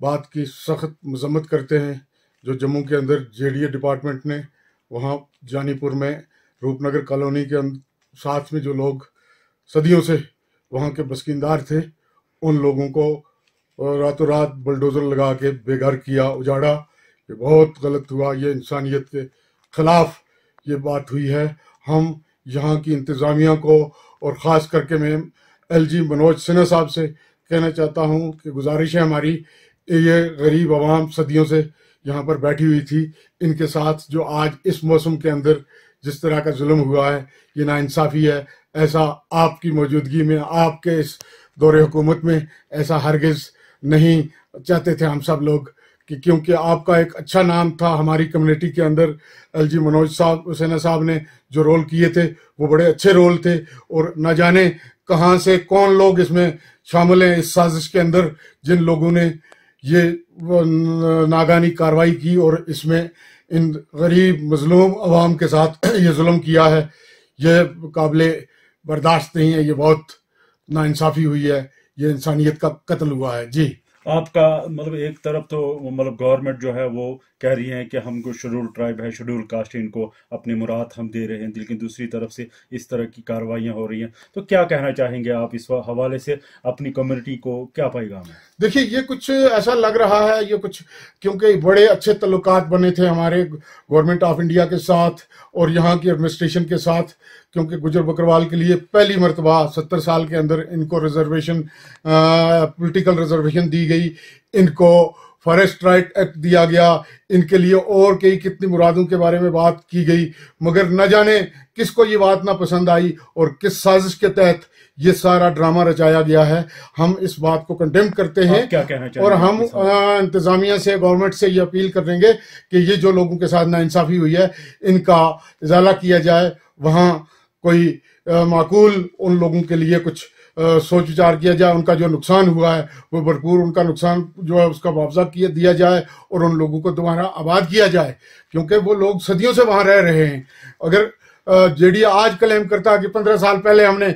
بات کی سخت مذمت کرتے ہیں جو جموں کے اندر JDA ڈپارٹمنٹ نے وہاں جانی پور میں روپ نگر کالونی کے ساتھ میں جو لوگ صدیوں سے وہاں کے بسکیندار تھے ان لوگوں کو راتوں رات بلڈوزر لگا کے بے گھر کیا، اجاڑا. یہ بہت غلط ہوا، یہ انسانیت کے خلاف یہ بات ہوئی ہے. ہم یہاں کی انتظامیہ کو اور خاص کر کے میں LG منوج سنہا صاحب سے کہنا چاہتا ہوں کہ گزارش ہے ہماری، یہ غریب عوام صدیوں سے یہاں پر بیٹھی ہوئی تھی، ان کے ساتھ جو آج اس موسم کے اندر جس طرح کا ظلم ہوا ہے یہ ناانصافی ہے. ایسا آپ کی موجودگی میں، آپ کے اس دور حکومت میں ایسا ہرگز نہیں چاہتے تھے ہم سب لوگ، کہ کیونکہ آپ کا ایک اچھا نام تھا ہماری کمیونٹی کے اندر. LG منوج سنہا صاحب نے جو رول کیے تھے وہ بڑے اچھے رول تھے، اور نہ جانے کہاں سے کون لوگ اس میں شامل ہیں اس سازش کے اندر، جن لوگوں نے یہ ناگہانی کارروائی کی اور اس میں ان غریب مظلوم عوام کے ساتھ یہ ظلم کیا ہے. یہ قابل برداشت نہیں ہے، یہ بہت ناانصافی ہوئی ہے، یہ انسانیت کا قتل ہوا ہے. جی آپ کا مطلب ایک طرف تو مطلب گورنمنٹ جو ہے وہ کہہ رہی ہے کہ ہم کو شیڈول ٹرائب ہے، شیڈول کاسٹ، ان کو اپنی مراد ہم دے رہے ہیں، لیکن دوسری طرف سے اس طرح کی کارروائیاں ہو رہی ہیں. تو کیا کہنا چاہیں گے آپ اس حوالے سے، اپنی کمیونٹی کو کیا پیغام ہے؟ دیکھیے، یہ کچھ ایسا لگ رہا ہے، یہ کچھ کیونکہ بڑے اچھے تعلقات بنے تھے ہمارے گورنمنٹ آف انڈیا کے ساتھ اور یہاں کی ایڈمنسٹریشن کے ساتھ، کیونکہ گجر بکروال کے لیے پہلی مرتبہ 70 سال کے اندر ان کو ریزرویشن، پولیٹیکل ریزرویشن دی گئی، ان کو فارسٹ رائٹ ایکٹ دیا گیا، ان کے لیے اور کتنی مرادوں کے بارے میں بات کی گئی، مگر نہ جانے کس کو یہ بات نہ پسند آئی اور کس سازش کے تحت یہ سارا ڈرامہ رچایا گیا ہے. ہم اس بات کو کنڈیم کرتے ہیں، کیا کہنا چاہیں اور گے ہم انتظامیہ سے، گورنمنٹ سے یہ اپیل کریں گے کہ یہ جو لوگوں کے ساتھ ناانصافی ہوئی ہے ان کا ازالہ کیا جائے، وہاں کوئی معقول ان لوگوں کے لیے کچھ سوچ وچار کیا جائے، ان کا جو نقصان ہوا ہے وہ بھرپور ان کا نقصان جو ہے اس کا معاوضہ دیا جائے اور ان لوگوں کو دوبارہ آباد کیا جائے، کیونکہ وہ لوگ صدیوں سے وہاں رہ رہے ہیں. اگر JDA آج کلیم کرتا کہ 15 سال پہلے ہم نے